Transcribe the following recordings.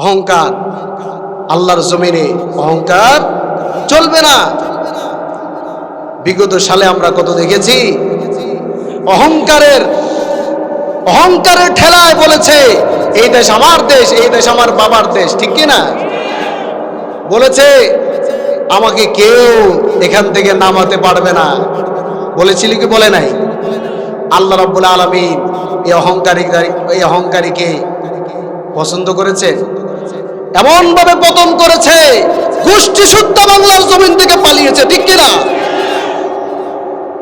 অহংকার, আল্লাহর জমিনে অহংকার চলবে না। বিগত সালে আমরা কত দেখেছি, অহংকারের ঠেলায় বলেছে এই দেশ আমার দেশ, এই দেশ আমার বাবার দেশ, ঠিক কি না? বলেছে আমাকে কেউ এখান থেকে নামাতে পারবে না। বলেছিল কি বলে নাই? আল্লাহ রাব্বুল আলামিন এই অহংকারীকে পছন্দ করেছে, এমন ভাবে পতন করেছে গোষ্ঠী শুদ্ধ বাংলার জমিন থেকে পালিয়েছে, ঠিক কি না?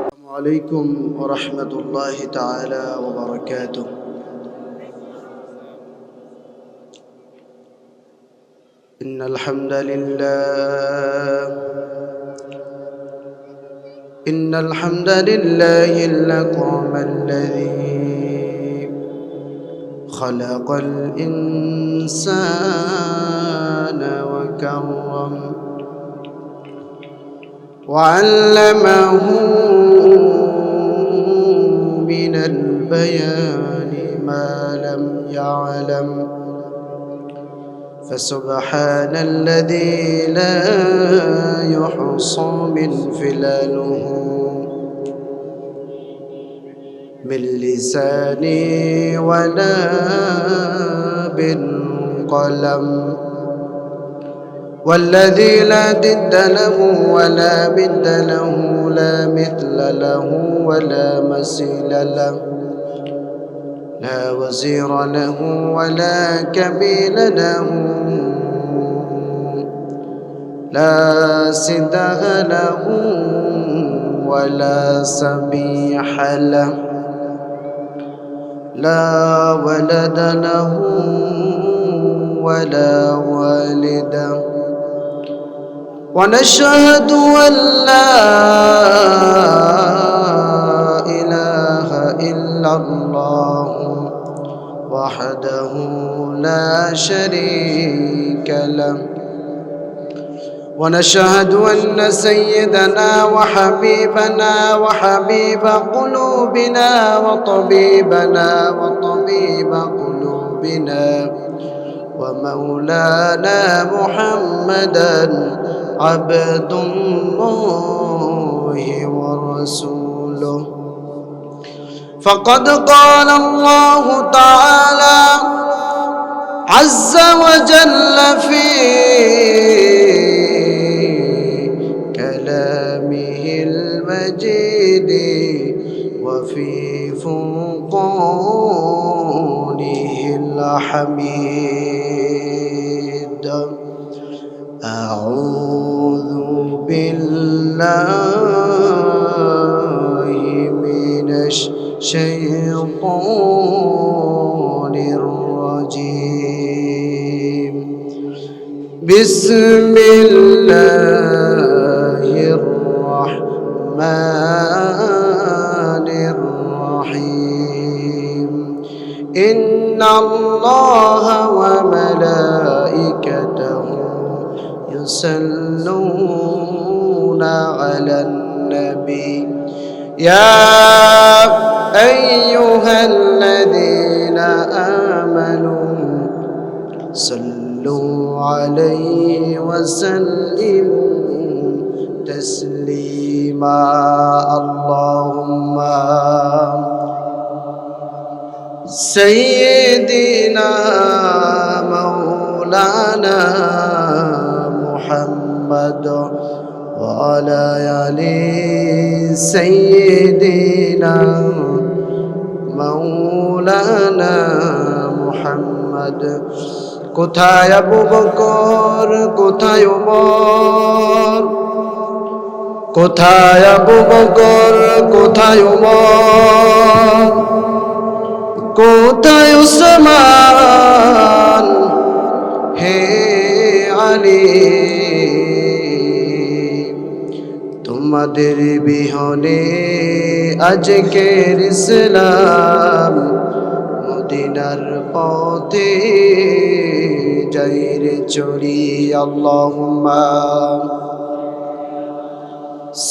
আসসালামু আলাইকুম ওয়া রাহমাতুল্লাহি তাআলা ওয়া বারাকাতুহু। ইন্নাল হামদালিল্লাহিল লাযী খালাকাল ইনসানা ওয়া কাররাম وعلمه من البيان ما لم يعلم فسبحان الذي لا يحصى من فلاله من لساني ولا بالقلم والذي لا ضد له ولا بد له لا مثل له ولا مثيل له لا وزير له ولا كبيل له لا سدغ له ولا سبيح له لا ولد له ولا والد. ونشهد أن لا إله إلا الله وحده لا شريك له ونشهد أن سيدنا وحبيبنا وحبيب قلوبنا وطبيبنا وطبيب قلوبنا ومولانا محمدا عبد الله ورسوله. فقد قال الله تعالى عز وجل في كلامه المجيد وفي فرقانه الحميد. أعوذ بالله من الشيطان الرجيم. بسم الله الرحمن الرحيم. إن الله وملائكته يصلون على النبي يا أيها الذين آمنوا صلوا عليه وسلموا تسليما. اللهم سيدنا مولانا محمد وعلى آل سيدنا مولانا محمد. কোথায় আবু বকর, কোথায় ওমর, কোথায় আবু বকর, কোথায় ওমর, কোথায় উসমান, হে আলী, তোমাদের বিহনে আজকের ইসলাম মদিনার পথে যাইরে চলি। আল্লাহুম্মা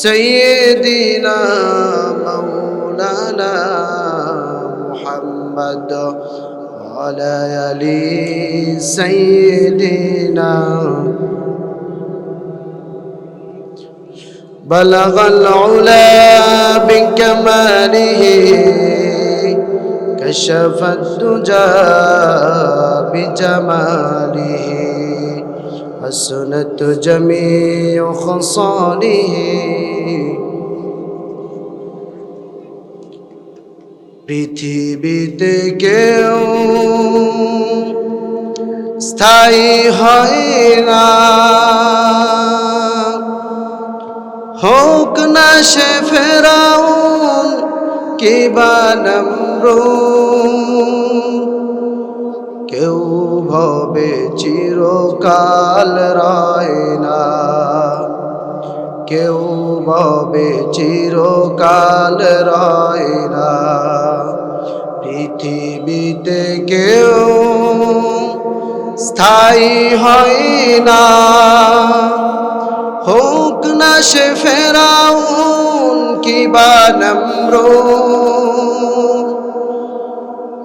সাইয়্যিদিনা মাওলানা মুহাম্মদ وعلى آل سيدنا بلغ العلا بكماله كشف الدجى بجماله حسنت جميع خصاله পৃথিবীতে কেউ স্থায়ী হয় না, হোক না সে ফেরাউন কিবা নমরুদ, কেউ ভবে চিরকাল রয় না, কেউ ভবে চিরকাল রয় না। পৃথিবীতে কেউ স্থায়ী হয় না, হোক না সে ফেরাউন কিবা নমরুদ,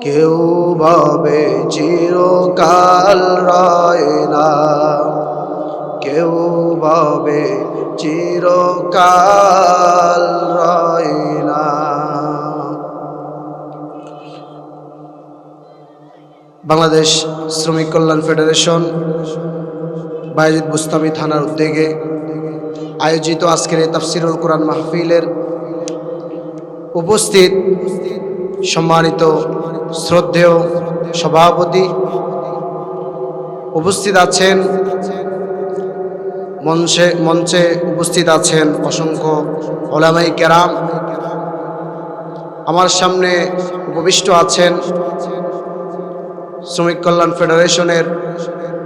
কেউ ভাবে চিরকাল রয় না, কেউ ভাবে চিরকাল রয় না। বাংলাদেশ শ্রমিক কল্যাণ ফেডারেশন বায়েজিদ বুস্তামি থানার উদ্যোগে আয়োজিত আজকের এই তাফসিরুল কোরআন মাহফিলের উপস্থিত সম্মানিত শ্রদ্ধেয় সভাপতি, উপস্থিত আছেন মঞ্চে উপস্থিত আছেন অসংখ্য উলামায়ে কেরাম, আমার সামনে উপবিষ্ট আছেন শ্রমিক কল্যাণ ফেডারেশনের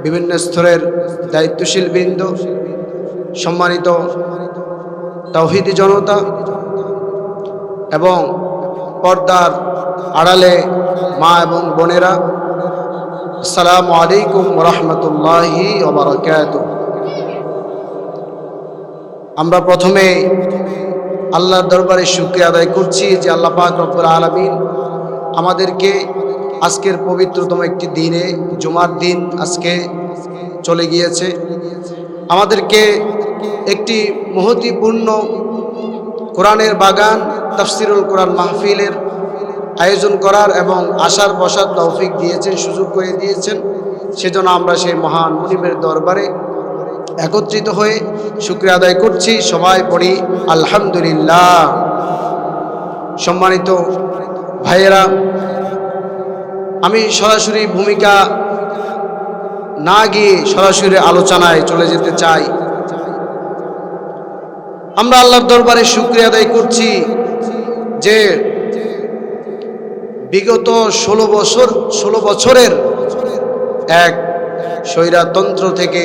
বিভিন্ন স্তরের দায়িত্বশীল বৃন্দ, সম্মানিত তাওহীদি জনতা এবং পর্দার আড়ালে মা এবং বোনেরা, আসসালামু আলাইকুম ওয়া রাহমাতুল্লাহি ওয়া বারাকাতুহু। আমরা প্রথমে আল্লাহর দরবারে শুকরিয়া আদায় করছি যে আল্লাহ পাক রব্বুল আলামিন আমাদেরকে আজকের পবিত্রতম একটি দিনে, জুমার দিন আজকে চলে গিয়েছে, আমাদেরকে একটি মহতীপূর্ণ কোরআনের বাগান তাফসিরুল কোরআন মাহফিলের আয়োজন করার এবং আসার বসার তৌফিক দিয়েছেন, সুযোগ করে দিয়েছেন। সেজন্য আমরা সেই মহান মুনিবের দরবারে একত্রিত হয়ে শুকরিয়া আদায় করছি। সবাই পড়ি আলহামদুলিল্লাহ। সম্মানিত ভাইয়েরা, আমি সরাসরি ভূমিকা না গিয়ে সরাসরি আলোচনায় চলে যেতে চাই। আমরা আল্লাহর দরবারে শুকরিয়া আদায় করছি যে বিগত 16 বছরের এক স্বৈরতন্ত্র থেকে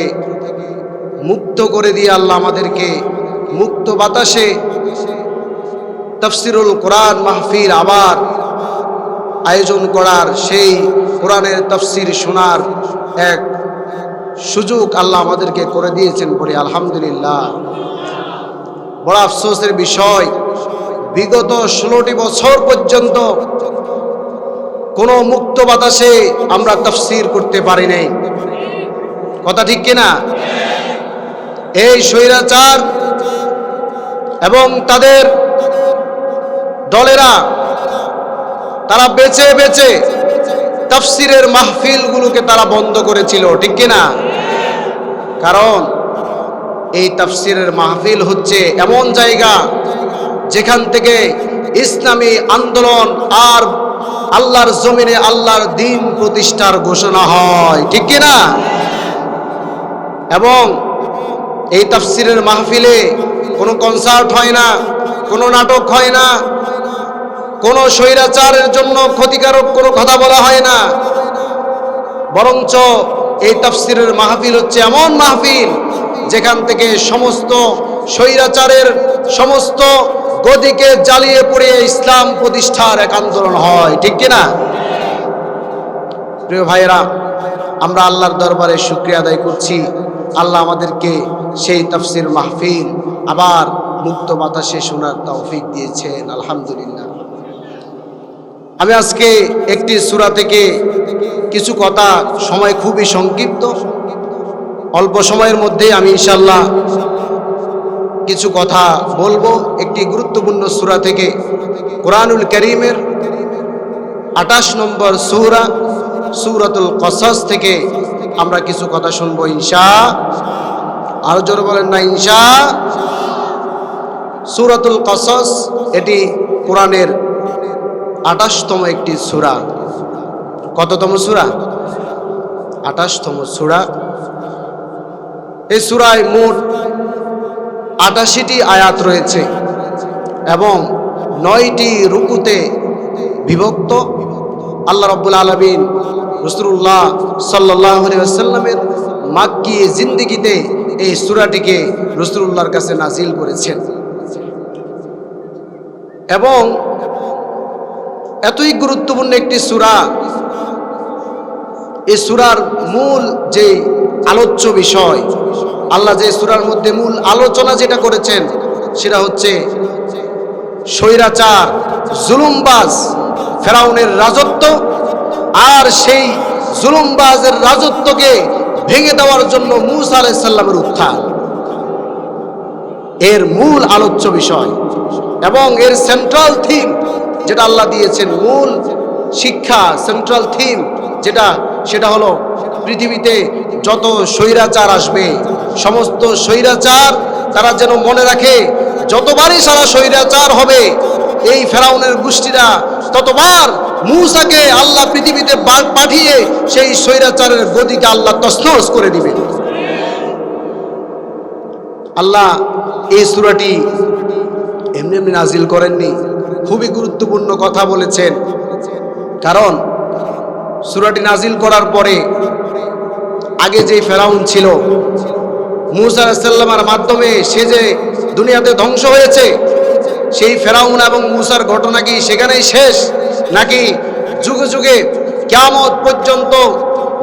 মুক্ত করে দিয়ে আল্লাহ আমাদেরকে মুক্ত বাতাসে তাফসিরুল কোরআন মাহফিল আবার আয়োজন করার, সেই কোরআনের তাফসির শোনার এক সুযোগ আল্লাহ আমাদেরকে করে দিয়েছেন, বলি আলহামদুলিল্লাহ। বড় আফসোসের বিষয়, বিগত 16টি বছর পর্যন্ত কোনো মুক্ত বাতাসে আমরা তাফসির করতে পারি নাই। কথা ঠিক কিনা? এই স্বৈরাচার এবং তাদের দলেরা তারা বেছে বেছে তাফসিরের মাহফিলগুলোকে তারা বন্ধ করেছিল, ঠিক কিনা? কারণ এই তাফসিরের মাহফিল হচ্ছে এমন জায়গা যেখান থেকে ইসলামী আন্দোলন আর আল্লাহর জমিনে আল্লাহর দ্বীন প্রতিষ্ঠার ঘোষণা হয়, ঠিক কিনা? এবং এই তাফসিরের মাহফিলে কোনো কনসার্ট হয় না, কোনো নাটক হয় না, কোনো স্বৈরাচারের জন্য ক্ষতিকারক কোনো কথা বলা হয় না, বরঞ্চ এই তাফসিরের মাহফিল হচ্ছে এমন মাহফিল যেখান থেকে সমস্ত স্বৈরাচারের সমস্ত গদিকে জ্বালিয়ে পুড়িয়ে ইসলাম প্রতিষ্ঠার এক আন্দোলন হয়, ঠিক কিনা? প্রিয় ভাইয়েরা, আমরা আল্লাহর দরবারে শুকরিয়া আদায় করছি, আল্লাহ আমাদেরকে সেই তাফসির মাহফিল আবার মুক্ত বাতাসে শোনার তৌফিক দিয়েছেন, আলহামদুলিল্লাহ। আমি আজকে একটি সূরা থেকে কিছু কথা, সময় খুবই সংক্ষিপ্ত, অল্প সময়ের মধ্যে আমি ইনশাআল্লাহ কিছু কথা বলবো। একটি গুরুত্বপূর্ণ সূরা থেকে, কোরআনুল কারীমের 28 নম্বর সূরা সূরাতুল কসস থেকে আমরা কিছু কথা শুনবো ইনশাআল্লাহ। আরো জোরে বলেন না ইনশাআল্লাহ। সূরাতুল কসস এটি কোরআনের 28তম একটি সূরা। কততম সূরা? 28তম সূরা। এই সূরায় মোট 88টি আয়াত রয়েছে এবং 9টি রুকুতে বিভক্ত। আল্লাহ রাব্বুল আলামিন রাসূলুল্লাহ সাল্লাল্লাহু আলাইহি ওয়াসাল্লামের মাক্কি জিন্দেগিতে এই সূরাটিকে রাসূলুল্লাহর কাছে নাজিল করেছেন এবং এতই গুরুত্বপূর্ণ একটি সূরা। এই সূরার মূল যে আলোচ্য বিষয়, আল্লাহ যে সূরার মধ্যে মূল আলোচনা যেটা করেছেন সেটা হচ্ছে স্বৈরাচার, জুলুমবাজ ফেরাউনের রাজত্ব, আর সেই জুলুমবাজের রাজত্বকে ভেঙে দেওয়ার জন্য মূসা আলাইহিস সালামের উত্থান এর মূল আলোচ্য বিষয় এবং এর সেন্ট্রাল থিম যেটা আল্লাহ দিয়েছেন, মূল শিক্ষা, সেন্ট্রাল থিম সেটা হলো পৃথিবীতে যত স্বৈরাচার আসবে, সমস্ত স্বৈরাচার তারা যেন মনে রাখে যতবারই সারা স্বৈরাচার হবে এই ফেরাউনের গোষ্ঠীরা ততবার মূসাকে আল্লাহ পৃথিবীতে পাঠিয়ে সেই স্বৈরাচারের গদিকে আল্লাহ তছনছ করে দিবেন। আল্লাহ এই সূরাটি এমনি এমনি নাজিল করেননি, খুবই গুরুত্বপূর্ণ কথা বলেছেন। কারণ সূরাটি নাজিল করার পরে আগে যে ফেরাউন ছিল, মূসা আলাইহিস সালামের মাধ্যমে সে যে দুনিয়াতে ধ্বংস হয়েছে, সেই ফেরাউন এবং মূসার ঘটনা কি সেখানেই শেষ, নাকি যুগে যুগে কিয়ামত পর্যন্ত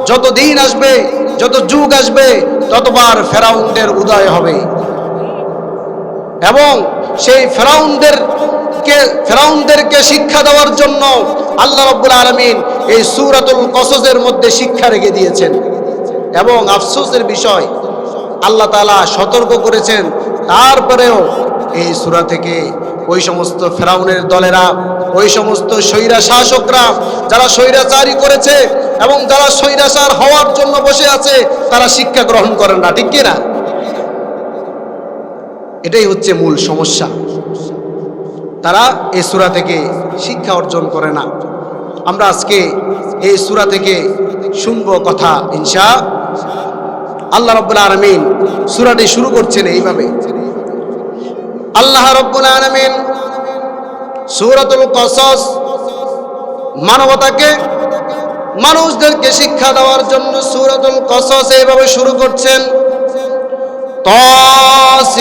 যত দিন আসবে, যত যুগ আসবে ততবার ফেরাউনদের উদয় হবে এবং সেই ফেরাউনদেরকে শিক্ষা দেওয়ার জন্য আল্লাহ রাব্বুল আলামিন এই সূরাতুল কসসের মধ্যে শিক্ষা রেখে দিয়েছেন। এবং আফসোসের বিষয়, আল্লাহ তাআলা সতর্ক করেছেন, তারপরেও এই সূরা থেকে ওই সমস্ত ফেরাউনের দলেরা, ওই সমস্ত স্বৈরা শাসকরা যারা স্বৈরাচারী করেছে এবং যারা স্বৈরাচার হওয়ার জন্য বসে আছে, তারা শিক্ষা গ্রহণ করেন না, ঠিক কিনা? এটাই হচ্ছে মূল সমস্যা, তারা এই সূরা থেকে শিক্ষা অর্জন করে না। আমরা আজকে এই সূরা থেকে শুনবো কথা ইনশাআল্লাহ। আল্লাহ রাব্বুল আলামিন সূরাটি শুরু করছেন এইভাবে। আল্লাহ রাব্বুল আলামিন সূরাতুল কসস মানবতাকে, মানুষদেরকে শিক্ষা দেওয়ার জন্য সূরাতুল কসস এইভাবে শুরু করছেন।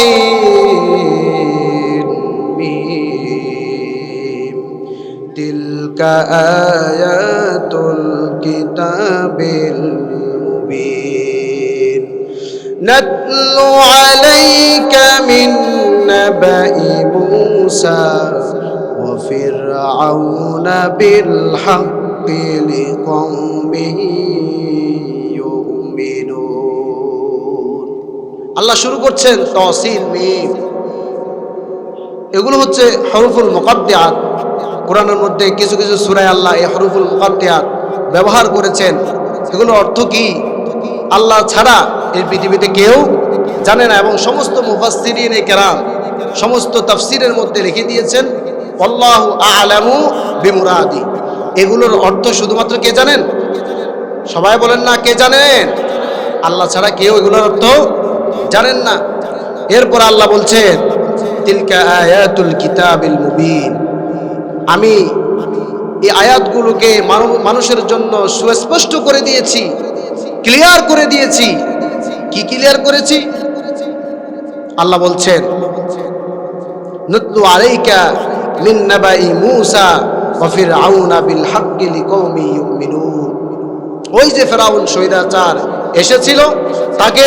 তাসিন মিম তিলকা আয়াতুল কিতাবিল মুবিন নাতলু আলাইকা মিন নাবাই মূসা ওয়া ফিরআউনা বিল হাক্কি লিকওমিন ইউমিনুন। আল্লাহ শুরু করছেন তাসিন মিম। এগুলো হচ্ছে হরফুল মুকাদ্দিয়াত। কোরআনের মধ্যে কিছু কিছু সূরায় আল্লাহ এই হরফুল মুকাদ্দিয়াত ব্যবহার করেছেন। এগুলোর অর্থ কি আল্লাহ ছাড়া এই পৃথিবীতে কেউ জানে না, এবং সমস্ত মুফাসসিরিনে কেরাম সমস্ত তাফসীরের মধ্যে লিখে দিয়েছেন আল্লাহু আ'লামু বিমুরাদি। এগুলোর অর্থ শুধুমাত্র কে জানেন? সবাই বলেন না, কে জানেন? আল্লাহ ছাড়া কেউ এগুলোর অর্থ জানেন না। এরপর আল্লাহ বলছেন তিলকা আয়াতুল কিতাবিল মুবিন, আমি এই আয়াতগুলোকে মানুষের জন্য সুস্পষ্ট করে দিয়েছি, ক্লিয়ার করে দিয়েছি। কি ক্লিয়ার করেছি? আল্লাহ বলছেন নাতলু আলাইকা মিন নাবাই মূসা ওয়া ফিরআউনা বিল হাক্কি লিকওমি ইউমিনুন। ওই যে ফেরাউন স্বৈরাচার এসেছিল, তাকে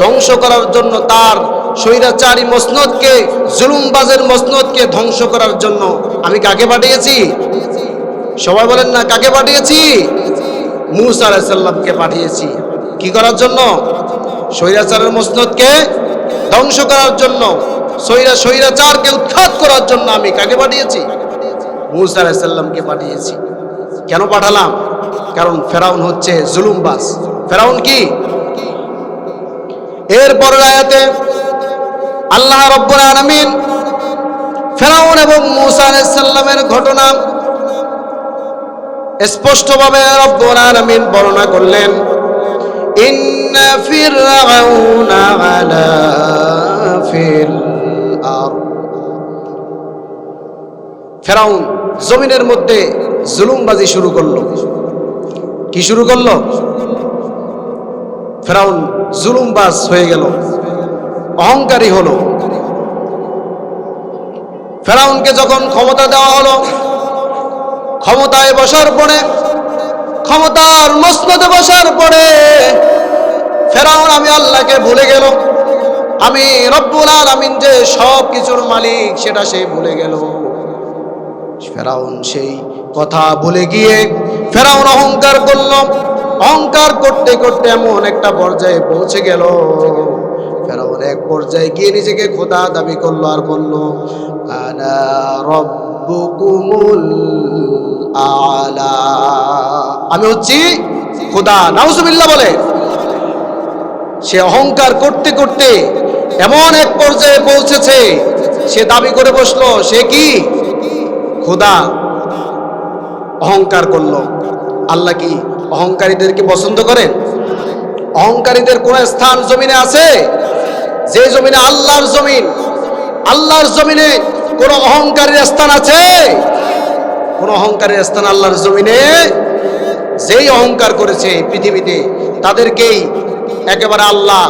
ধ্বংস করার জন্য, তার স্বৈরাচারী মসনদকে, জুলুমবাজের মসনদকে ধ্বংস করার জন্য আমি কাকে পাঠিয়েছি? সবাই বলেন না, কাকে পাঠিয়েছি? মূসা আলাইহিস সালামকে পাঠিয়েছি। কি করার জন্য? স্বৈরাচারের মসনদকে ধ্বংস করার জন্য, স্বৈরাচারকে উৎখাত করার জন্য আমি কাকে পাঠিয়েছি? মূসা আলাইহিস সালামকে পাঠিয়েছি। কেন পাঠালাম? কারণ ফেরাউন হচ্ছে জুলুমবাজ। ফেরাউন কি? এর পরের আয়াতে আল্লাহ রাব্বুল আলামিন ফেরাউন এবং মূসা আলাইহিস সালামের ঘটনা স্পষ্টভাবে রব্বুল আলামিন বর্ণনা করলেন। ইন্না ফিরআউনা আলা ফিল আরদ, ফেরাউন জমিনের মধ্যে জুলুমবাজি শুরু করলো। কি শুরু করলো? ফেরাউন জুলুমবাজ হয়ে গেল, অহংকারী হলো। ফেরাউনকে যখন ক্ষমতা দেওয়া হলো, ক্ষমতায় বসার পরে, ক্ষমতার মসনদে বসার পরে ফেরাউন আমি আল্লাহকে ভুলে গেল। আমি রব্বুল আলামিন যে সব কিছুর মালিক সেটা সে ভুলে গেল। ফেরাউন সেই কথা ভুলে গিয়ে ফেরাউন অহংকার করল। অহংকার করতে করতে এমন একটা পর্যায়ে পৌঁছে গেল, ফেরাউন এক পর্যায়ে গিয়ে নিজেকে খোদা দাবি করলো আর বলল, আনা রব্বুকুমুল আলা, আমি হচ্ছি খোদা। নাউজুবিল্লাহ বলে। সে অহংকার করতে করতে এমন এক পর্যায়ে পৌঁছেছে, সে দাবি করে বসলো সে কি খোদা। অহংকার করলো। আল্লাহ কি অহংকারীদেরকে পছন্দ করেন? অহংকারীদের কোন স্থান জমিনে আছে? যে জমিনে আল্লাহর জমিন, আল্লাহর জমিনে কোন অহংকারীর স্থান আছে? কোন অহংকারীর স্থান আল্লাহর জমিনে? যেই অহংকার করেছে পৃথিবীতে তাদেরকেই একেবারে আল্লাহ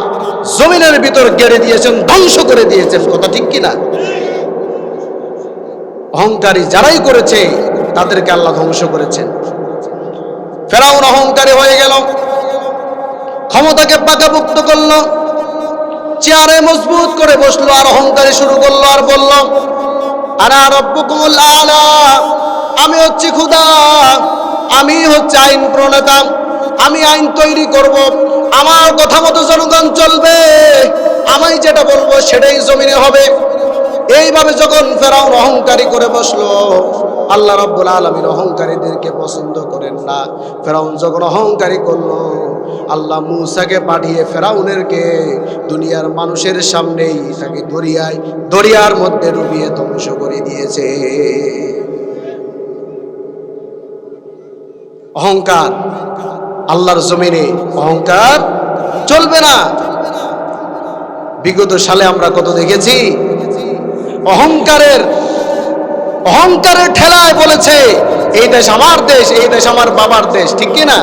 জমিনের ভিতর গেড়ে দিয়েছেন, ধ্বংস করে দিয়েছেন। কথা ঠিক কিনা? অহংকারী যারাই করেছে তাদেরকে আল্লাহ ধ্বংস করেছেন। ফেরাউন অহংকারী হয়ে গেল, ক্ষমতাকে পাকাপোক্ত করলো, চেয়ারে মজবুত করে বসলো, আর অহংকারী শুরু করলো আর বলল, আনা রব্বুকুমুল আলা, আমি হচ্ছি খোদা, আমি হচ্ছে আইন প্রণেতা, আমি আইন তৈরি করব, আমার কথা মতো জনগণ চলবে, আমি যেটা বলবো সেটাই জমিনে হবে। এইভাবে যখন ফেরাউন অহংকারী করে বসলো, আল্লাহ রাব্বুল আলামিন অহংকারীদেরকে পছন্দ করেন না। ফেরাউন যখন অহংকারী করলো, আল্লাহ মূসাকে পাঠিয়ে ফেরাউনেরকে দুনিয়ার মানুষের সামনেই তাকে দরিয়ার মধ্যে ডুবিয়ে ধ্বংস করে দিয়েছে। অহংকার আল্লাহর জমিনে অহংকার চলবে না। বিগত সালে আমরা কত দেখেছি, অহংকারের ঠেলায় বলেছে এই দেশ আমার দেশ, এই দেশ আমার বাবার দেশ। ঠিক কিনা?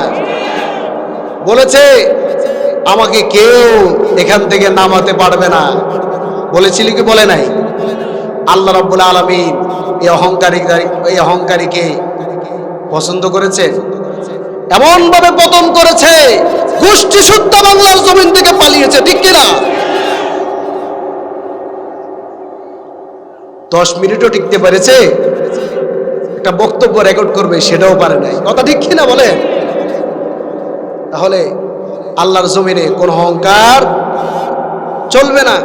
বলেছে আমাকে কেউ এখান থেকে নামাতে পারবে না। বলেছিল কি বলে নাই? আল্লাহ রাব্বুল আলামিন এই অহংকারীকে পছন্দ করেছে, এমন ভাবে পতন করেছে, গোষ্ঠী শুদ্ধ বাংলার জমিন থেকে পালিয়েছে। ঠিক কিনা? 10 মিনিটও টিকতে পেরেছে, একটা বক্তব্য রেকর্ড করবে সেটাও পারে নাই। কথা ঠিক কিনা বলে? তাহলে আল্লাহর জমিনে কোন অহংকার চলবে না।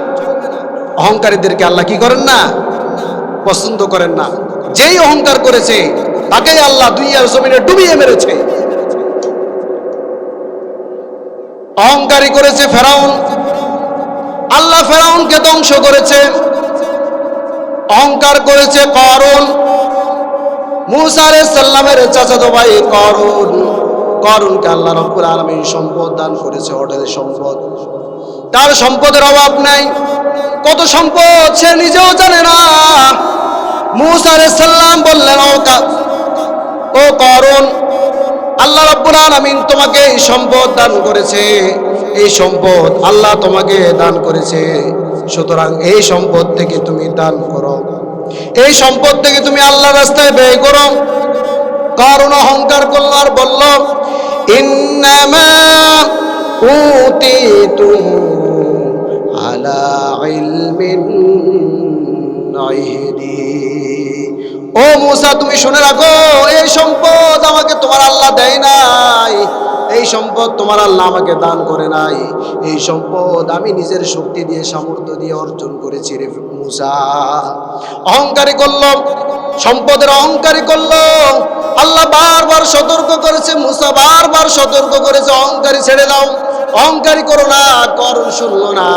অহংকারীদেরকে আল্লাহ কি করেন না? পছন্দ করেন না। যেই অহংকার করেছে তাকেই আল্লাহ দুনিয়ার জমিনে ডুবিয়ে মেরেছে। অহংকারী করেছে ফেরাউন, আল্লাহ ফেরাউনকে ধ্বংস করেছে। অহংকার করেছে করুন, মূসা আলাইহিস সালামের চাচাতো ভাই করুনকে আল্লাহ রাব্বুল আলামিন সম্পদ দান করেছে, হোটেল সম্পদ। তার সম্পদের অভাব নাই। কত সম্পদ সে নিজেও জানে না। মূসা আলাইহিস সালাম বললেন, ও করুন, আল্লাহ রাব্বুল আলামিন তোমাকে এই সম্পদ দান করেছে, এই সম্পদ আল্লাহ তোমাকে দান করেছে, সুতরাং এই সম্পদ থেকে তুমি দান করো, এই সম্পদ থেকে তুমি আল্লাহর রাস্তায় ব্যয় করো। করুন অহংকার করল আর বলল, ইন্নামা উতিতুহু আলা ইলমিন ইনদি, ও মূসা, তুমি শুনে রাখো, এই সম্পদ আমাকে তোমার আল্লাহ দেয় নাই, এই সম্পদ তোমার আল্লাহ আমাকে দান করে নাই, এই সম্পদ আমি নিজের শক্তি দিয়ে, সামর্থ্য দিয়ে অর্জন করেছি রে মূসা। অহংকারী করলো, সম্পদের অহংকারী করলো। আল্লাহ বারবার সতর্ক করেছে, মূসা বারবার সতর্ক করেছে, অহংকারী ছেড়ে দাও, অহংকারী করো না। করুন শুনলো না।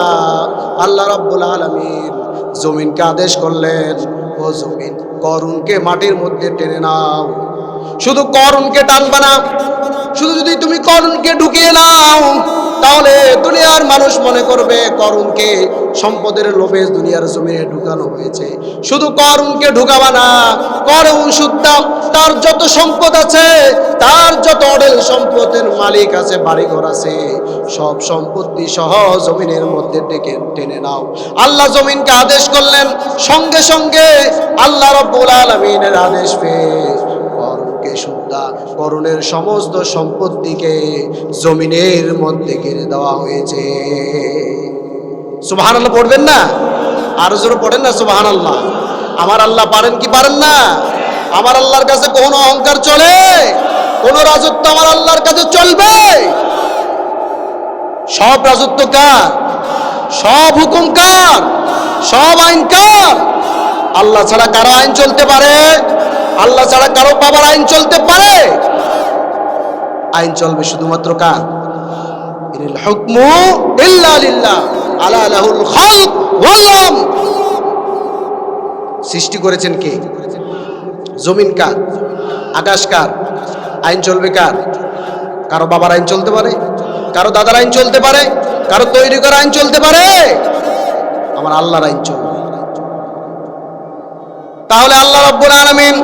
আল্লাহ রাব্বুল আলামিন জমিনকে আদেশ করলেন, ও জমিন, করুণকে মাটির মধ্যে টেনে নাও। শুধু করুণকে টানবা না, শুধু যদি তুমি করুণকে ঢুকিয়ে নাও, তাহলে দুনিয়ার মানুষ মনে করবে করুণকে সম্পদের লোভে দুনিয়ার জমিনে ঢুকানো হয়েছে। শুধু করুণকে ঢুকাবা না, করুণ সুদ্ধা তার যত সম্পদ আছে, তার যত অঢেল সম্পদের মালিক আছে, বাড়িঘর আছে, সব সম্পত্তি সহ জমিনের মধ্যে টেনে নাও। আল্লাহ জমিনকে আদেশ করলেন, সঙ্গে সঙ্গে আল্লাহ রাব্বুল আলামিনের আদেশ পেয়ে করুণকে সুদ্ধা, করুণের সমস্ত সম্পত্তিকে জমিনের মধ্যে ঘিরে দেওয়া হয়েছে। সুবহানাল্লাহ পড়বেন না? আরো জোরে পড়েন না সুবহানাল্লাহ। আমার আল্লাহ পারেন কি পারেন না? আমার আল্লাহর কাছে কোনো অহংকার চলে? কোন রাজত্ব আমার আল্লাহর কাছে চলবে? সব রাজত্ব কার? সব হুকুম কার? সব আইন কার? আল্লাহ ছাড়া কারো আইন চলতে পারে? আল্লাহ ছাড়া কারো বাবার আইন চলতে পারে? আইন চলবে শুধুমাত্র কার? ইনিল হুকমু ইল্লা লিল্লাহ, আলা লাহুল খালক ওয়াল আমর। সৃষ্টি করেছেন কে? জমিন কার? আকাশ কার? আইন চলবে কার? কারো বাবার আইন চলতে পারে? কারো দাদার আইন চলতে পারে? কারো তৈরি করা আইন চলতে পারে? আমার আল্লাহর আইন চলবে। তাহলে আল্লাহ রাব্বুল আলামিন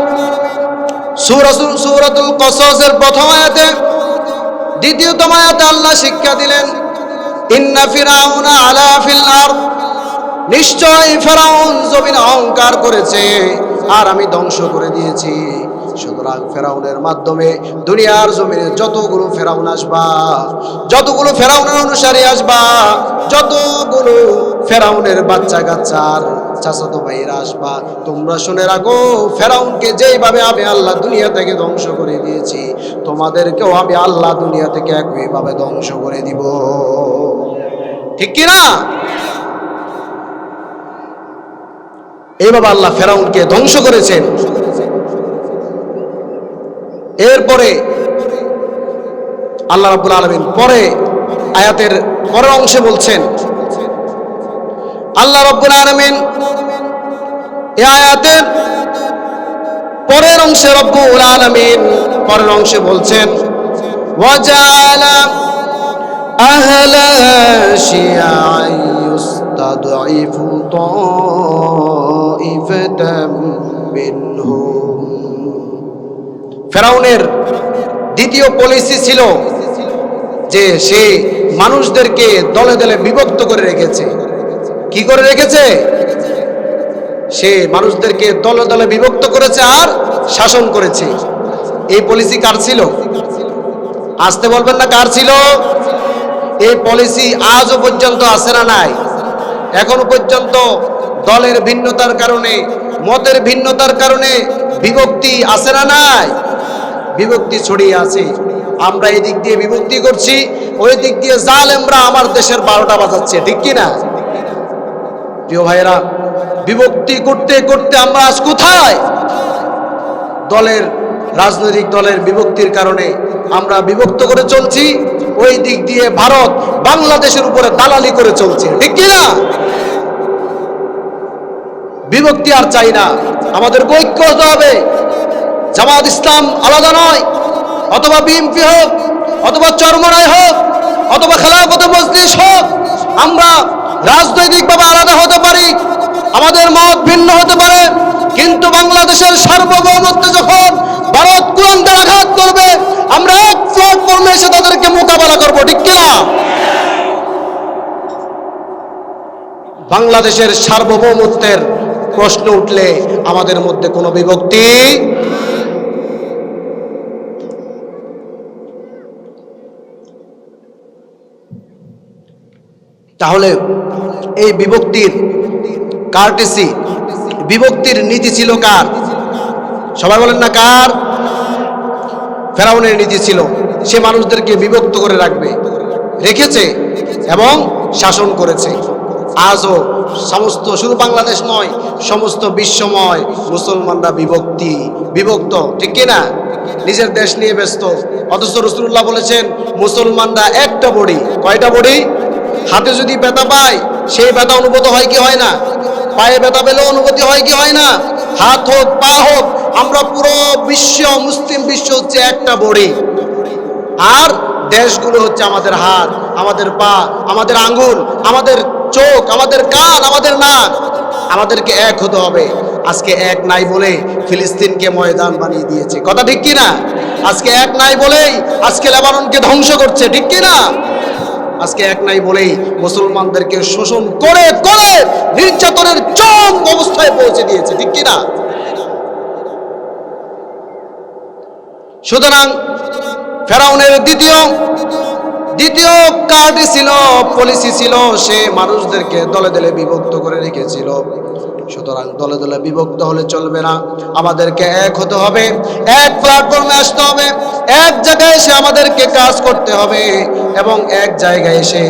সূরাতুল কসসের প্রথম আয়াতে, দ্বিতীয়তম আয়াতে আল্লাহ শিক্ষা দিলেন, ইন্না ফিরাউনা আলা ফিল আরদ, নিশ্চয় ফেরাউন জমিনে অহংকার করেছে আর আমি ধ্বংস করে দিয়েছি। সুতরাং ফেরাউনের মাধ্যমে দুনিয়ার জমিনে যতগুলো ফেরাউন আসবা, যতগুলো ফেরাউনের অনুসারী আসবা, যতগুলো ফেরাউনের বাচ্চা কাচ্চার চাচাতো ভাইরা আসবা, তোমরা শুনে রাখো, ফেরাউনকে যেইভাবে আমি আল্লাহ দুনিয়া থেকে ধ্বংস করে দিয়েছি, তোমাদেরকেও আমি আল্লাহ দুনিয়া থেকে একইভাবে ধ্বংস করে দিব। ঠিক কি না? এইভাবে আল্লাহ ফেরাউনকে ধ্বংস করেছেন। এরপরে আল্লাহ রাব্বুল আলামিন পরে আয়াতের পরের অংশে বলছেন, আল্লাহ রাব্বুল আলামিন এই আয়াতের পরের অংশে রাব্বুল আলামিন পরের অংশে বলছেন, ওয়াজাআলা আহলা শিয়া'আন ইস্তাদঈফু তাইফাতাম মিনহুম। ফেরাউনের দ্বিতীয় পলিসি ছিল যে সে মানুষদেরকে দলে দলে বিভক্ত করে রেখেছে। কি করে রেখেছে? সে মানুষদেরকে দলে দলে বিভক্ত করেছে আর শাসন করেছে। এই পলিসি কার ছিল? আসতে বলবেন না, কার ছিল? এই পলিসি আজও পর্যন্ত আছে না নাই? এখনো পর্যন্ত দলের ভিন্নতার কারণে, মতের ভিন্নতার কারণে বিভক্তি আছে না নাই? বিভক্তি ছড়িয়ে আছে। আমরা এই দিক দিয়ে বিভক্তি করছি, ওই দিক দিয়ে জালেমরা আমার দেশের 12টা বাজাচ্ছে। ঠিক কি না? প্রিয় ভাইয়েরা, বিভক্তি করতে করতে আমরা আজ কোথায়? দলের, রাজনৈতিক দলের বিভক্তির কারণে আমরা বিভক্ত করে চলছি। ওই দিক দিয়ে ভারত বাংলাদেশের উপরে দালালি করে চলছে। ঠিক কি না? বিভক্তি আর চাই না, আমাদের ঐক্য হতে হবে। জামাত ইসলাম আলাদা নয়, অথবা বিএনপি হোক, অথবা চরমনাই হোক, অথবা খেলাফত মজলিস হোক, আমরা রাজনৈতিকভাবে আলাদা হতে পারি, আমাদের মত ভিন্ন হতে পারে, কিন্তু বাংলাদেশের সার্বভৌমত্বে যখন ভারত কুরআনের আঘাত করবে, আমরা এক প্ল্যাটফর্মে এসে তাদেরকে মোকাবেলা করব। ঠিক কিনা? বাংলাদেশের সার্বভৌমত্বের প্রশ্ন উঠলে আমাদের মধ্যে কোনো বিভক্তি, তাহলে এই বিভক্তির কার্টেসি, বিভক্তির নীতি ছিল কার? সবাই বলেন না কার? ফেরাউনের নীতি ছিল সে মানুষদেরকে বিভক্ত করে রেখেছে এবং শাসন করেছে। আজও সমস্ত, শুধু বাংলাদেশ নয়, সমস্ত বিশ্বময় মুসলমানরা বিভক্ত, ঠিক কিনা? নিজের দেশ নিয়ে ব্যস্ত। অথচ রাসূলুল্লাহ বলেছেন মুসলমানরা একটা বডি। কয়টা বডি? হাতে যদি ব্যথা পায় সেই ব্যথা অনুভূত হয় কি হয় না? পায়ে ব্যথা পেলেও অনুভূতি হয় কি হয় না? হাত হোক পা হোক, আমরা পুরো বিশ্ব, মুসলিম বিশ্ব হচ্ছে একটা বডি। আর দেশগুলো হচ্ছে আমাদের হাত, আমাদের পা, আমাদের আঙ্গুল, আমাদের চোখ, আমাদের কান, আমাদের নাক। আমাদেরকে এক হতে হবে। আজকে এক নাই বলে ফিলিস্তিনকে ময়দান বানিয়ে দিয়েছে, কথা ঠিক কি না? আজকে এক নাই বলেই আজকে লেবাননকে ধ্বংস করছে, ঠিক কি না? আজকে এক নাই বলেই মুসলমানদেরকে শোষণ করে করে নির্যাতনের চরম অবস্থায় পৌঁছে দিয়েছে, ঠিক কি না? সুতরাং ফেরাউনের দ্বিতীয় কার্ড ছিল, পলিসি ছিল, সে মানুষদেরকে দলে দলে বিভক্ত করে রেখেছিল। সুতরাং দলে দলে বিভক্ত হলে চলবে না, আমাদেরকে এক হতে হবে, এক প্ল্যাটফর্মে আসতে হবে, এক জায়গায় এসে আমাদেরকে কাজ করতে হবে এবং এক জায়গায় এসে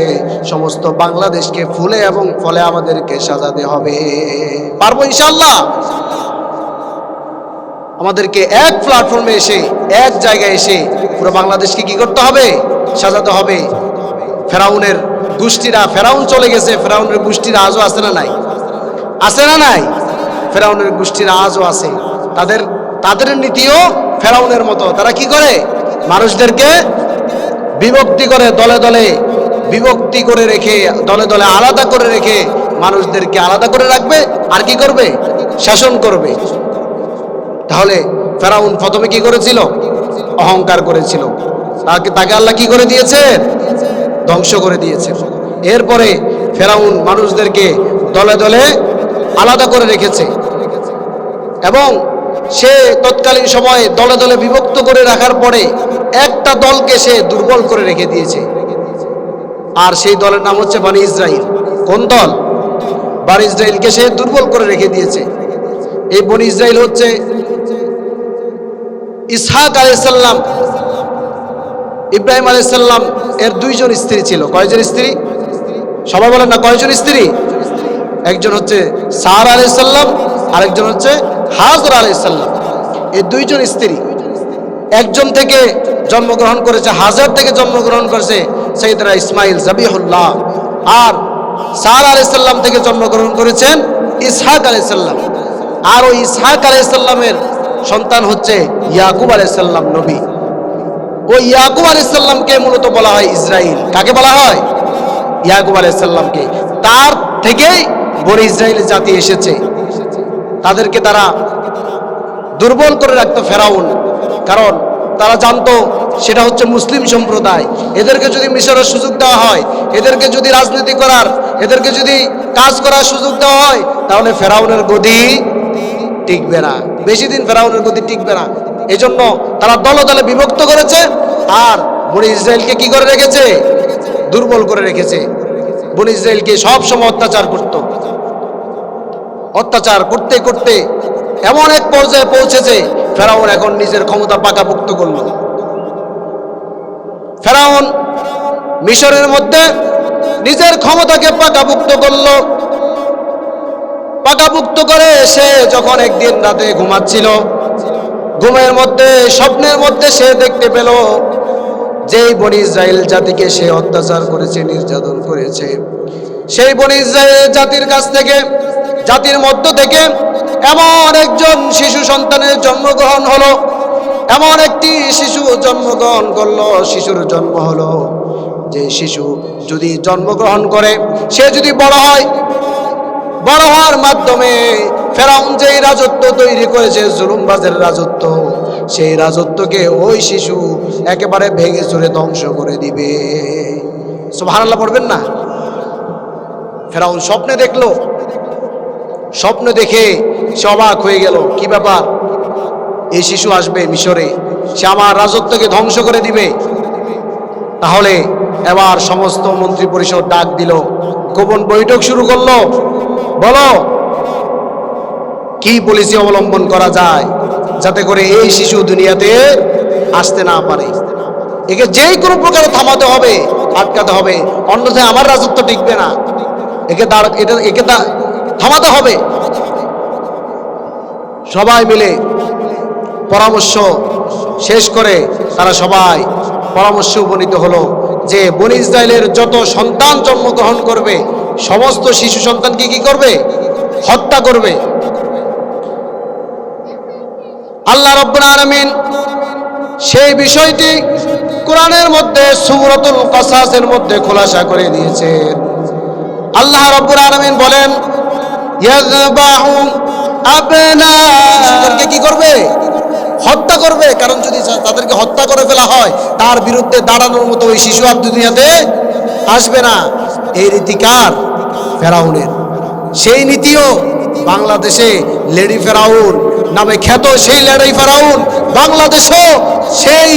সমস্ত বাংলাদেশকে ফুলে এবং ফলে আমাদেরকে সাজাতে হবে। পারবো ইনশাআল্লাহ? আমাদেরকে এক প্ল্যাটফর্মে এসে, এক জায়গায় এসে পুরো বাংলাদেশকে কি করতে হবে? সাজাতে হবে। ফেরাউনের গোষ্ঠীরা, ফেরাউন চলে গেছে, ফেরাউনের গোষ্ঠীরা আজও আছে না নাই? আছে না নাই? ফেরাউনের গোষ্ঠীরা আজও আছে। তাদের নীতিও ফেরাউনের মতো। তারা কি করে? মানুষদেরকে বিভক্তি করে, দলে দলে বিভক্তি করে রেখে, দলে দলে আলাদা করে রেখে মানুষদেরকে আলাদা করে রাখবে আর কি করবে? শাসন করবে। তাহলে ফেরাউন প্রথমে কি করেছিল? অহংকার করেছিল। তাকে আল্লাহ কি করে দিয়েছে? ধ্বংস করে দিয়েছে। এরপরে ফেরাউন মানুষদেরকে দলে দলে আলাদা করে রেখেছে এবং সে তৎকালীন সময়ে দলে দলে বিভক্ত করে রাখার পরে একটা দলকে সে দুর্বল করে রেখে দিয়েছে। আর সেই দলের নাম হচ্ছে বনি ইসরাইল। কোন দল? বনি ইসরাইলকে সে দুর্বল করে রেখে দিয়েছে। এই বনি ইসরাইল হচ্ছে ইসহাক আলাইহিস সালাম, ইব্রাহিম আলাইহিস সালাম এর দুইজন স্ত্রী ছিল। কয়জন স্ত্রী? সবাই বলেন না কয়জন স্ত্রী? একজন হচ্ছে সারা আলাইহিস সালাম, আরেকজন হচ্ছে হাজরা আলাইহিস সালাম। এই দুইজন স্ত্রী একজন থেকে জন্মগ্রহণ করেছে, হাজার থেকে জন্মগ্রহণ করেছে সাইয়েদনা ইসমাইল জাবিহুল্লাহ, আর সারা আলাইহিস সালাম থেকে জন্মগ্রহণ করেছেন ইসহাক আলাইহিস সালাম। আর ওই ইসহাক আলাইহিস সালামের সন্তান হচ্ছে ইয়াকুব আলাইহিস সালাম, নবী। ওই ইয়াকুব আলাইহিস সালামকে মূলত বলা হয় ইসরাইল। কাকে বলা হয়? ইয়াকুব আলাইহিস সালামকে। তার থেকেই বনি ইসরাইল জাতি এসেছে। তাদেরকে তারা দুর্বল করে রাখতো ফেরাউন, কারণ তারা জানতো সেটা হচ্ছে মুসলিম সম্প্রদায়। এদেরকে যদি মিশরের সুযোগ দেওয়া হয়, এদেরকে যদি রাজনীতি করার, এদেরকে যদি কাজ করার সুযোগ দেওয়া হয়, তাহলে ফেরাউনের গদি টিকবে না, বেশি দিন ফেরাউনের গদি টিকবে না। এই জন্য তারা দলে দলে বিভক্ত করেছে আর বনি ইসরাইলকে কি করে রেখেছে? দুর্বল করে রেখেছে। বনি ইসরাইলকে সবসময় অত্যাচার করত। অত্যাচার করতে করতে এমন এক পর্যায়ে পৌঁছেছে ফেরাউন এখন নিজের ক্ষমতা পাকাপোক্ত করল। ফেরাউন মিশরের মধ্যে নিজের ক্ষমতাকে পাকাপোক্ত করল। পাকাপোক্ত করে সে যখন একদিন রাতে ঘুমাচ্ছিল, ঘুমের মধ্যে, স্বপ্নের মধ্যে সে দেখতে পেল যেই বনি ইসরাইল জাতিকে সে অত্যাচার করেছে, নির্যাতন করেছে, সেই বনি ইসরাইল জাতির কাছ থেকে, জাতির মধ্য থেকে এমন একজন শিশু সন্তানের জন্মগ্রহণ হলো। এমন একটি শিশু জন্মগ্রহণ করলো, শিশুর জন্ম হলো। যে শিশু যদি জন্মগ্রহণ করে, সে যদি বড় হয়, বড় হওয়ার মাধ্যমে ফেরাউন যেই রাজত্ব তৈরি করেছে, জুলুমবাজের রাজত্ব, সেই রাজত্বকে ওই শিশু একেবারে ভেঙে চুরে ধ্বংস করে দিবে। সুবহানাল্লাহ পড়বেন না? ফেরাউন স্বপ্নে দেখলো, স্বপ্ন দেখে সে অবাক হয়ে গেল। কি ব্যাপার? এই শিশু আসবে মিশরে, সে আমার রাজত্বকে ধ্বংস করে দিবে। তাহলে এবার সমস্ত মন্ত্রী পরিষদ ডাক দিল, গোপন বৈঠক শুরু করলো। বলো কি পলিসি অবলম্বন করা যায়? যাতে করে এই শিশু দুনিয়াতে আসতে না পারে। একে যেই কোনো প্রকারে থামাতে হবে, আটকাতে হবে, অন্যথায় আমার রাজত্ব টিকবে না। একে থামাতে হবে। সবাই মিলে পরামর্শ শেষ করে তারা সবাই পরামর্শে উপনীত হলো যে বনী ইসরাইলের যত সন্তান জন্মগ্রহণ করবে সমস্ত শিশু সন্তানকে কি করবে? হত্যা করবে। আল্লাহ রাব্বুল আলামিন সেই বিষয়টি কোরআনের মধ্যে সূরাতুল কাসাসের মধ্যে খোলাসা করে দিয়েছেন। আল্লাহ রাব্বুল আলামিন বলেন, ইয়াযবাহু আবনাকে কি করবে? হত্যা করবে। কারণ যদি তাদেরকে হত্যা করে ফেলা হয়, তার বিরুদ্ধে দাঁড়ানোর মতো ওই শিশু আর দুনিয়াতে আসবে না। এই রীতি কার? ফেরাউনের। সেই নীতিও বাংলাদেশে লেডি ফেরাউন নামে খ্যাত সেই লেডি ফেরাউন বাংলাদেশও সেই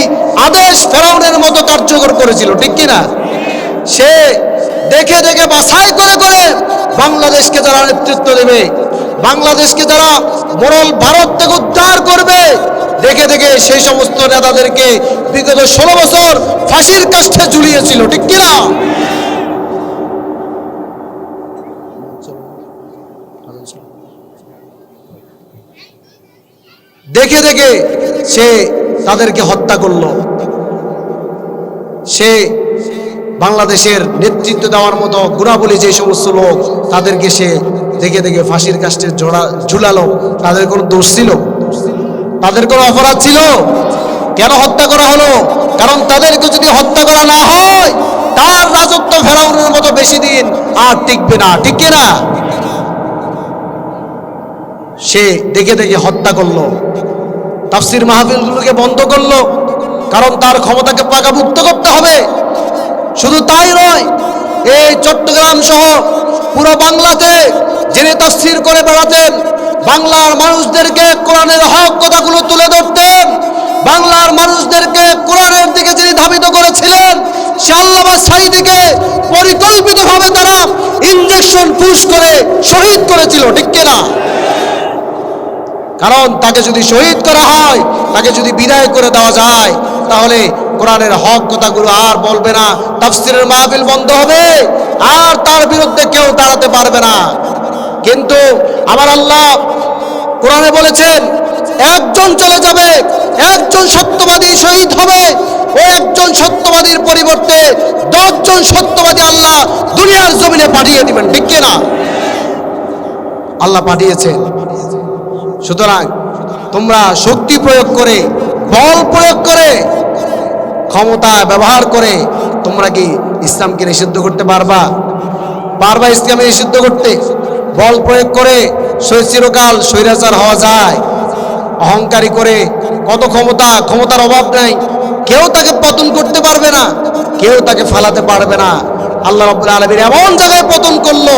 আদেশ ফেরাউনের মতো কার্যকর করেছিল, ঠিক কিনা? সে দেখে দেখে বাছাই করে করে বাংলাদেশকে যারা নেতৃত্ব দেবে, বাংলাদেশকে যারা মোড়ল ভারত থেকে উদ্ধার করবে, দেখে দেখে সেই সমস্ত নেতাদেরকে বিগত 16 বছর ফাঁসির কাষ্ঠে ঝুলিয়েছিল, ঠিক কিনা? দেখে দেখে সে তাদেরকে হত্যা করল। সে বাংলাদেশের নেতৃত্ব দেওয়ার মতো গুণাবলী যে সমস্ত লোক, তাদেরকে সে দেখে দেখে ফাঁসির কাষ্ঠে ঝুলালো। তাদের কোনো দোষ ছিল? তাদের কোনো অপরাধ ছিল? কেন হত্যা করা হলো? কারণ তাদেরকে যদি হত্যা করা না হয়, তার রাজত্ব ফেরাউনের মতো বেশি দিন আর টিকবে না, ঠিক কিনা? সে দেখে দেখে হত্যা করলো, তাফসীর মাহফিলগুলোকে বন্ধ করলো, কারণ তার ক্ষমতাকে পাকাভুক্ত করতে হবে। শুধু তাই নয়, এই চট্টগ্রাম সহ পুরো বাংলাতে যিনি তাফসীর করে বেড়াতেন, বাংলার মানুষদেরকে কোরআনের হক কথাগুলো তুলে ধরতেন, বাংলার মানুষদেরকে কোরআনের দিকে যিনি ধাবিত করেছিলেন, সে আল্লামা সাঈদীকে পরিকল্পিতভাবে তারা ইনজেকশন পুশ করে শহীদ করেছিল, ঠিক কিনা? কারণ তাকে যদি শহীদ করা হয়, তাকে যদি বিদায় করে দেওয়া যায়, তাহলে কোরআনের হক কথাগুলো আর বলবে না, তাফসীরের মাহফিল বন্ধ হবে, আর তার বিরুদ্ধে কেউ দাঁড়াতে পারবে না। কিন্তু আমার আল্লাহ কোরআনে বলেছেন, একজন চলে যাবে, একজন সত্যবাদী শহীদ হবে, ওই একজন সত্যবাদীর পরিবর্তে 10 জন সত্যবাদী আল্লাহ দুনিয়ার জমিনে পাঠিয়ে দিবেন, ঠিক কিনা? আল্লাহ পাঠিয়েছেন। সুতরাং তোমরা শক্তি প্রয়োগ করে, বল প্রয়োগ করে, ক্ষমতা ব্যবহার করে তোমরা কি ইসলামকে নিষিদ্ধ করতে পারবা? পারবা ইসলামকে নিষিদ্ধ করতে? বল প্রয়োগ করে চিরকাল স্বৈরাচার হওয়া যায়? অহংকারী করে কত ক্ষমতার অভাব নাই, কেউ তাকে পতন করতে পারবে না, কেউ তাকে ফালাতে পারবে না। আল্লাহ রাব্বুল আলামিন এমন জায়গায় পতন করলো,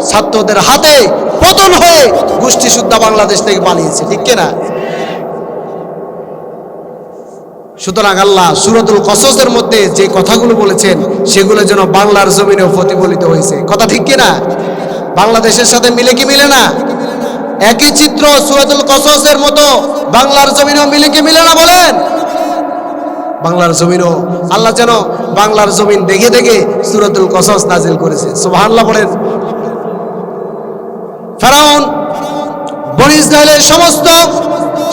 ছাত্রদের হাতে পতন হয়ে গোষ্ঠী সুদ্ধা বাংলাদেশ থেকে পালিয়েছে, ঠিক কিনা? সুতরাং আল্লাহ সূরাতুল কসসের মধ্যে যে কথাগুলো বলেছেন, সেগুলো যেন বাংলার জমিনেও প্রতিফলিত হয়েছে, কথা ঠিক কিনা? বাংলাদেশের সাথে মিলে কি মিলে না? একই চিত্র সূরাতুল কসসের মতো বাংলার জমিনেও মিলে কি মিলে না? বলেন। বাংলার জমিনও আল্লাহ যেন বাংলার জমিন দেখে দেখে সূরাতুল কসস নাজিল করেছে, সুবহানাল্লাহ বলেন। ফেরাউন বনী ইসরাইলের সমস্ত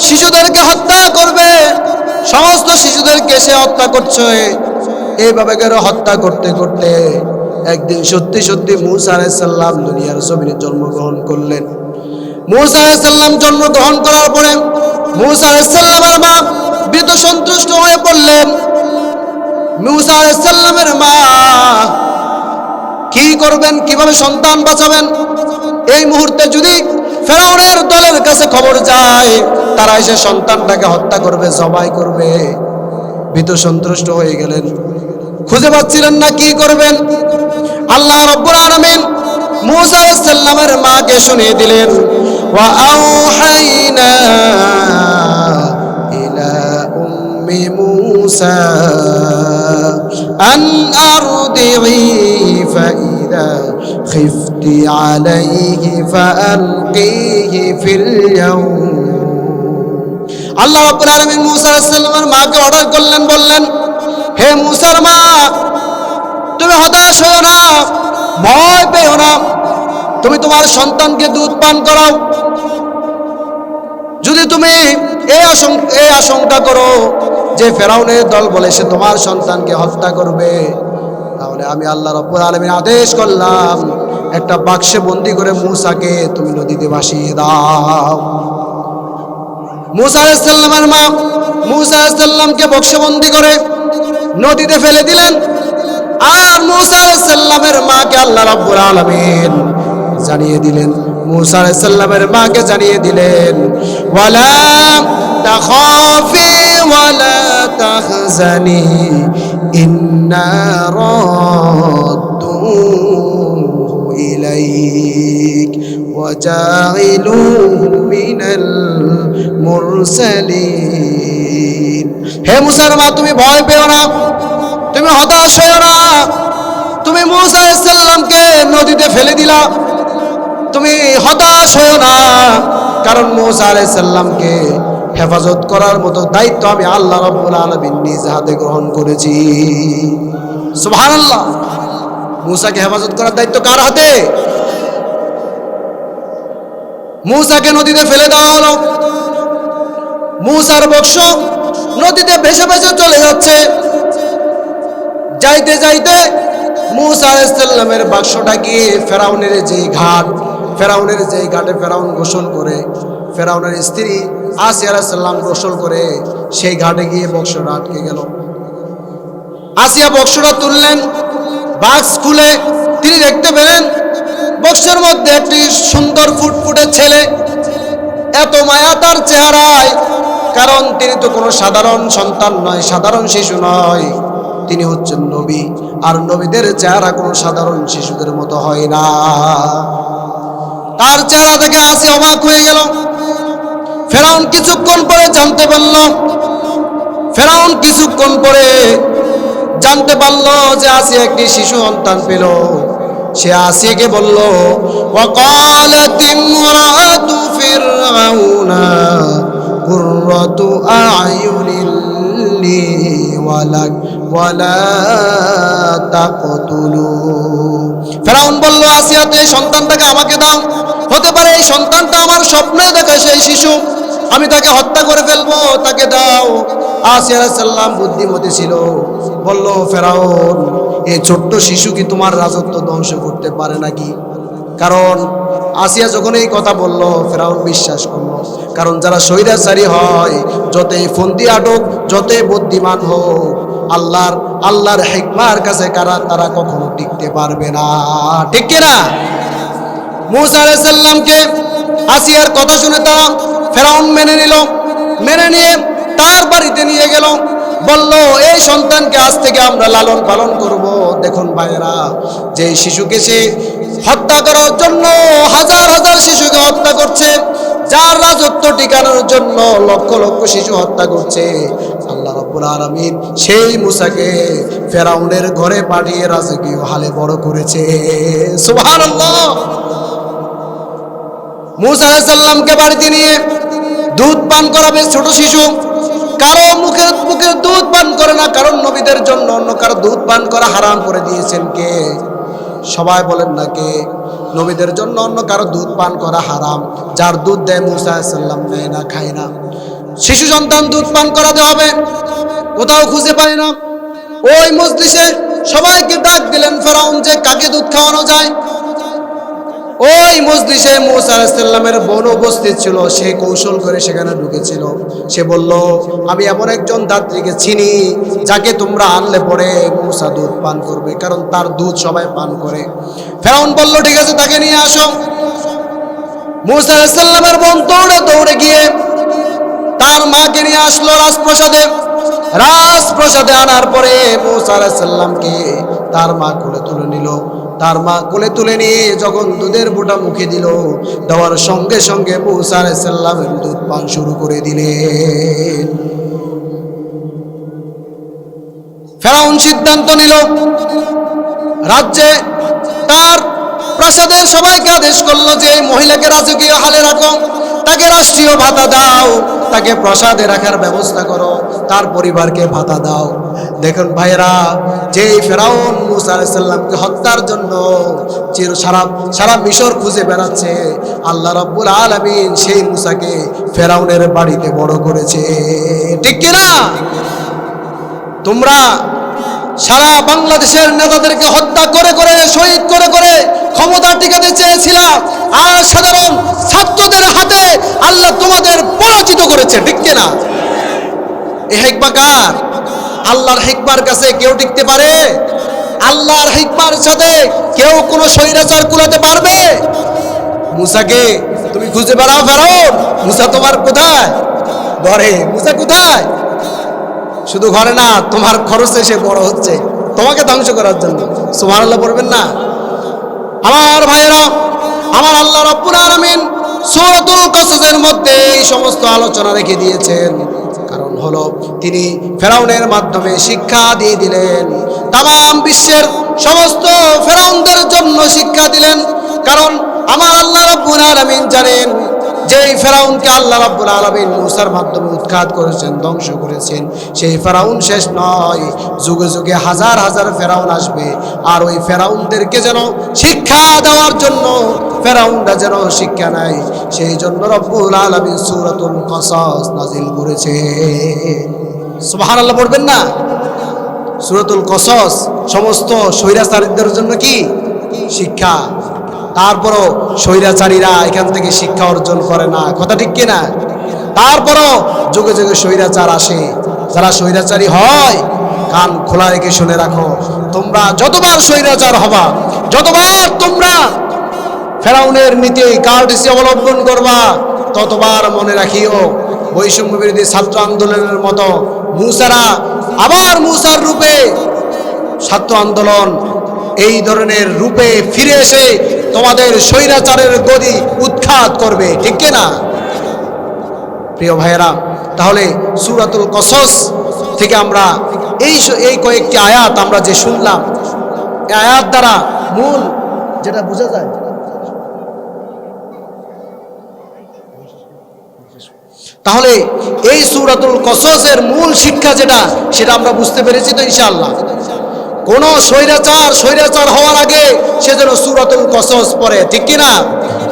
শিশুদেরকে হত্যা করবে, সমস্ত শিশুদেরকে সে হত্যা করছে। এইভাবে করে হত্যা করতে করতে একদিন সত্যি সত্যি মূসা আলাইহিস সালাম দুনিয়ার জমিনে জন্মগ্রহণ করলেন। মূসা আলাইহিস সালাম জন্মগ্রহণ করার পরে মূসা আলাইহিস সালামের মা ভীত সন্তুষ্ট হয়ে পড়লেন। মূসা আলাইহিস সালামের মা কি করবেন, কিভাবে সন্তান বাঁচাবেন? এই মুহূর্তে যদি ফেরাউনের দলের কাছে খবর যায়, তারা এসে সন্তানটাকে হত্যা করবে, জবাই করবে। ভীত সন্তুষ্ট হয়ে গেলেন, খুঁজে পাচ্ছিলেন না কি করবেন। আল্লাহ রাব্বুল আলামিন মূসা আলাইহিস সালামের মাকে শুনিয়ে দিলেন, ওয়া আওহাইনা ইলা উম্মি মূসা আন আরদিহি ফাইদা খিফতি আলাইহি ফাআলকিহি ফিল ইয়াম আল্লাহ রাব্বুল আলামিন মূসা আলাইহিস সালামের মাকে অর্ডার করলেন, বললেন, হে মূসার মা, তুমি হতাশ হও না, ভয় পেও না, তুমি তোমার সন্তানকে দুধ পান করাও। যদি তুমি এই আশঙ্কা করো যে ফেরাউনের দল বলে সে তোমার সন্তানকে হত্যা করবে, তাহলে আমি আল্লাহ রাব্বুল আলামিন আদেশ করলাম একটা বাক্সে বন্দী করে মূসাকে তুমি নদীতে ভাসিয়ে দাও। মূসা আলাইহিস সালামের মা মূসা আলাইহিস সালামকে বাক্সে বন্দী করে নদীতে ফেলে দিলেন। আর মূসা আলাইহিস সালামের মাকে আল্লাহ রাব্বুল আলামিন জানিয়ে দিলেন, মূসা আলাইহিস সালামের মাকে জানিয়ে দিলেন, ওয়ালা তাখাফি ওয়ালা তাহজানি ইন্না রাদ্দুহু ইলাইক ওয়া জাইলুহু মিনাল মুরসালিন। হে মূসার মা, তুমি ভয় পেও না, তুমি হতাশ হও না, তুমি মূসা আলাইহিস সালামকে নদীতে ফেলে দিলা, তুমি হতাশ হও না, কারণ মূসা আলাইহিস সালামকে হেফাজত করার মতো দায়িত্ব আমি আল্লাহ রাব্বুল আলামিন নিজ হাতে গ্রহণ করেছি। সুবহানাল্লাহ। মূসাকে হেফাজত করার দায়িত্ব কার হাতে? মূসাকে নদীতে ফেলে দেওয়া হলো। মূসার বক্স নদীতে ভেসে ভেসে চলে যাচ্ছে। যাইতে যাইতে মূসা আলাইহিস সালামের বাক্সটা গিয়ে ফেরাউনের যে ঘাটে ফেরাউন গোসল করে, ফেরাউনের স্ত্রী আসিয়া আলাইহিস সালাম গোসল করে, সেই ঘাটে গিয়ে বক্সটা আটকে গেল। আসিয়া বক্সটা তুললেন, বাক্স খুলে তিনি দেখতে পেলেন বক্সের মধ্যে একটি সুন্দর ফুটফুটে ছেলে। এত মায়া তার চেহারায়, কারণ তিনি তো কোনো সাধারণ সন্তান নয়, সাধারণ শিশু নয়, তিনি হচ্ছেন নবী। আর নবীদের চেহারা কোনো সাধারণ শিশুদের মতো হয় না। তার চেহারা দেখে আসিয়া অবাক হয়ে গেল। ফেরাউন কিছুক্ষণ পরে জানতে পারল যে আসিয়া একটি শিশু সন্তান পেল। সে আসিয়াকে বলল, ওয়াকালাত ইমরাতু ফিরআউনা কুররাতু আ'য়ুনিল লি ওয়ালাক ওয়ালা তাকতুলু। ফেরাউন বলল, আসিয়া, এই সন্তানটাকে আমাকে দাও, হতে পারে এই সন্তানটা আমার স্বপ্নে দেখা সেই শিশু, আমি তাকে হত্যা করে ফেলবো, তাকে দাও। আসিয়া আলাইহিস সালাম বুদ্ধিমতী ছিল, বলল, ফেরাউন, এই ছোট্ট শিশু কি তোমার রাজত্ব ধ্বংস করতে পারে নাকি? কারণ আসিয়া যখন এই কথা বলল, ফেরাউন বিশ্বাস করলো। কারণ যারা স্বৈরাচারী হয়, যতই ফন্দি আটক, যতই বুদ্ধিমান হোক, আল্লাহর হিকমার কাছে তারা কখনো টিকতে পারবে না। ঠিক কিনা? মূসা আলাইহিস সালামকে আসিয়ার কথা শুনে তারা ফেরাউন মেনে নিল। মেনে নিয়ে তার বাড়িতে নিয়ে গেল। বলল, এই সন্তানকে আজ থেকে আমরা লালন পালন করব। দেখুন ভাইয়েরা, যে শিশুকে সে হত্যা করার জন্য হাজার হাজার শিশুকে হত্যা করছে, যার রাজত্ব টিকানোর জন্য লক্ষ লক্ষ শিশু হত্যা করছে, আল্লাহ রাব্বুল আলামিন সেই মূসাকে ফেরাউনের ঘরে পাঠিয়ে রাজকীয় হালে বড় করেছে। সুবহানাল্লাহ। মূসা আলাইহিস সালামকে বাড়িতে নিয়ে দুধ পান করাবে ছোট শিশু। কারো মুখে দুধ পান করে না, কারণ নবীদের জন্য অন্য কারো দুধ পান করা হারাম করে দিয়েছেন কে? সবাই বলেন না কে? নবীদের জন্য অন্য কারো দুধ পান করা হারাম। যার দুধ দেয় মূসা আলাইহিস সালাম নেয় না, খায় না। শিশু সন্তান দুধ পান করাতে হবে, কোথাও খুঁজে পায় না। ওই মজলিসে সবাইকে ডাক দিলেন ফেরাউন যে কাকে দুধ খাওয়ানো যায়। ওই মজলিসে মূসা আলাইহিস সালামের বোন উপস্থিত ছিল। সে কৌশল করে সেখানে ঢুকেছিল। সে বলল, আমি এমন একজন দাত্রীকে চিনি, যাকে তোমরা আনলে পরে মূসা দুধ পান করবে, কারণ তার দুধ সবাই পান করে। ফেরাউন বলল, ঠিক আছে, তাকে নিয়ে আসো। মূসা আলাইহিস সালামের বোন দৌড়ে গিয়ে তার মাকে নিয়ে আসলো রাজপ্রাসাদে আনার পরে মূসা আলাইহিস সালামকে তার মা কোলে তুলে নিল। তার মা কোলে তুলে নিয়ে যখন দুধের বোঁটা মুখে দিল, দেওয়ার সঙ্গে সঙ্গে মূসা আলাইহিস সালামের দুধ পান শুরু করে দিলেন। ফেরাউন সিদ্ধান্ত নিল, রাজ্যে তার প্রাসাদের সবাইকে আদেশ করলো যে এই মহিলাকে রাজকীয় হালে রাখো, তাকে রাষ্ট্রীয় ভাতা দাও, তাকে প্রাসাদে রাখার ব্যবস্থা করো, তার পরিবারকে ভাতা দাও। দেখুন ভাইরা, যেই ফেরাউন মুসা আলাইহিস সালামকে হত্যার জন্য সারা মিশর খুঁজে বেড়াচ্ছে, আল্লাহ রাব্বুল আলামিন সেই মুসাকে ফেরাউনের বাড়িতে বড় করেছে। ঠিক কি না? তোমরা সারা বাংলাদেশের নেতাদেরকে হত্যা করে করে, শহীদ করে করে ক্ষমতা টিকাতে চেয়েছিলা, আর সাধারণ ছাত্রদের হাতে আল্লাহ তোমাদের পরাজিত করেছে। ঠিক কি না? এই হিকমা কার? আল্লাহর হিকমার কাছে কেউ টিকতে পারে? আল্লাহর হিকমার সাথে কেউ কোনো স্বৈরাচার কুলাতে পারবে? মুসাকে তুমি খুঁজে বেড়াও ফেরাউন, মুসা তোমার কোথায়? ঘরে। মুসা কোথায়? শুধু ঘরে না, তোমার খরচে সে বড় হচ্ছে তোমাকে ধ্বংস করার জন্য। সুবহানাল্লাহ পড়বেন না? আমার ভাইরা, আমার আল্লাহ রাব্বুল আলামিন সূরাতুল কসসের মধ্যে এই সমস্ত আলোচনা রেখে দিয়েছেন। কারণ হলো তিনি ফেরাউনের মাধ্যমে শিক্ষা দিয়ে দিলেন, তাম বিশ্বের সমস্ত ফেরাউনদের জন্য শিক্ষা দিলেন। কারণ আমার আল্লাহ রাব্বুল আলামিন জানেন যে এই ফেরাউনকে আল্লাহ রাব্বুল আলামিন মুসার মাধ্যমে উৎখাত করেছেন, ধ্বংস করেছেন, সেই ফেরাউন শেষ নয়, যুগে যুগে হাজার হাজার ফেরাউন আসবে। আর ওই ফেরাউনদেরকে যেন শিক্ষা দেওয়ার জন্য, ফেরাউনরা যেন শিক্ষা নেয়, সেই জন্য রব্বুল আলামিন সূরাতুল কসস নাজিল করেছে। সুবহানাল্লাহ পড়বেন না? সূরাতুল কসস সমস্ত স্বৈরাচারীদের জন্য কি শিক্ষা। তারপরও স্বৈরাচারীরা এখান থেকে শিক্ষা অর্জন করে না, কথা ঠিক কিনা? তারপরও যুগে যুগে স্বৈরাচার আসে। যারা স্বৈরাচারী হয়, কান খোলা রেখে শুনে রাখো, তোমরা যতবার স্বৈরাচার হবা, যতবার তোমরা ফেরাউনের নীতি কার্টেসি অবলম্বন করবা, ততবার মনে রাখিও বৈষম্য বিরোধী ছাত্র আন্দোলনের মতো মুসারা আবার মুসার রূপে ছাত্র আন্দোলন এই ধরনের রূপে ফিরে এসে তোমাদের স্বৈরাচারের গদি উৎখাত করবে। ঠিক কি না প্রিয় ভাইয়েরা? তাহলে সূরাতুল কসস থেকে আমরা এই কয়েকটি আয়াত আমরা যে শুনলাম, এই আয়াত দ্বারা মূল যেটা বোঝা যায়, তাহলে এই সূরাতুল কসসের মূল শিক্ষা যেটা, সেটা আমরা বুঝতে পেরেছি তো ইনশাআল্লাহ। কোন স্বৈরাচার হওয়ার আগে সে যেন সূরাতুল কসস পড়ে। ঠিক কি না?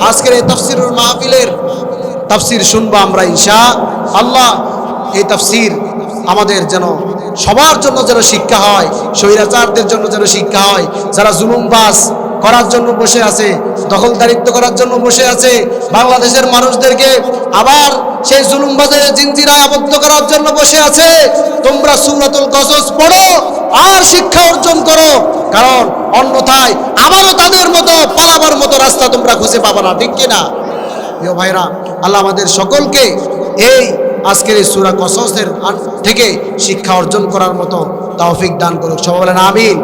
আজকের এই তাফসীরুল মাহফিলের তাফসীর শুনবো আমরা ইনশাআল্লাহ। এই তাফসীর আমাদের যেন সবার জন্য যেন শিক্ষা হয়, স্বৈরাচারদের জন্য যেন শিক্ষা হয়, যারা জুলুমবাজ করার জন্য বসে আছে, দখলদারিত্ব করার জন্য বসে আছে, বাংলাদেশের মানুষদেরকে আবার সেই জুলুমবাজের জিনজিরায় আবদ্ধ করার জন্য বসে আছে। তোমরা সূরাতুল কসস পড়ো আর শিক্ষা অর্জন করো, কারণ অন্যথায় আবারও তাদের মতো পালাবার মতো রাস্তা তোমরা খুঁজে পাবে না। ঠিক কিনা প্রিয় ভাইরা? আল্লাহ আমাদের সকলকে এই আজকের এই সূরা কসসের থেকে শিক্ষা অর্জন করার মতো তৌফিক দান করুক। সবাই বলেন আমিন।